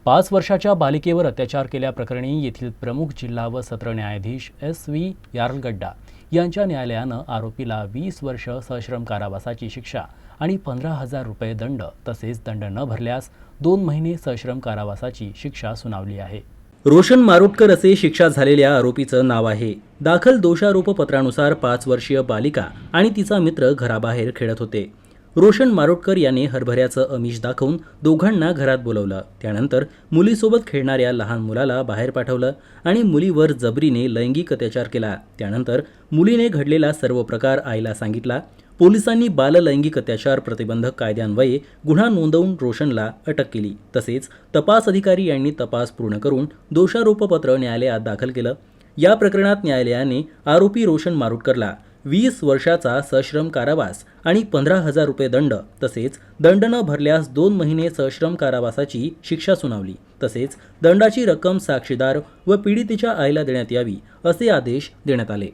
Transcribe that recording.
5 वर्षाच्या बालिकेवर अत्याचार केल्याप्रकरणी येथील प्रमुख जिल्हा व सत्र न्यायाधीश S.V. यार्लगड्डा यांच्या न्यायालयानं आरोपीला 20 वर्ष सश्रम कारावासाची शिक्षा आणि 15,000 रुपये दंड तसेच दंड न भरल्यास 2 महिने सश्रम कारावासाची शिक्षा सुनावली आहे। रोशन मारोटकर असे शिक्षा झालेल्या आरोपीचं नाव आहे। दाखल दोषारोपपत्रानुसार 5 वर्षीय बालिका आणि तिचा मित्र घराबाहेर खेळत होते। रोशन मारोटकर याने हरभऱ्याचं आमिष दाखवून दोघांना घरात बोलवलं। त्यानंतर मुलीसोबत खेळणाऱ्या लहान मुलाला बाहेर पाठवलं आणि मुलीवर जबरीने लैंगिक अत्याचार केला। त्यानंतर मुलीने घडलेला सर्व प्रकार आईला सांगितला। पोलिसांनी बाललैंगिक अत्याचार प्रतिबंधक कायद्यान्वये गुन्हा नोंदवून रोशनला अटक केली। तसेच तपास अधिकारी यांनी तपास पूर्ण करून दोषारोपपत्र न्यायालयात दाखल केलं। या प्रकरणात न्यायालयाने आरोपी रोशन मारोटकरला 20 वर्षाचा सश्रम कारावास आणि 15,000 रुपये दंड तसेच दंड न भरल्यास 2 महिने सश्रम कारावासाची शिक्षा सुनावली। तसेच दंडाची रक्कम साक्षीदार व पीडितेच्या आईला देण्यात यावी असे आदेश देण्यात आले।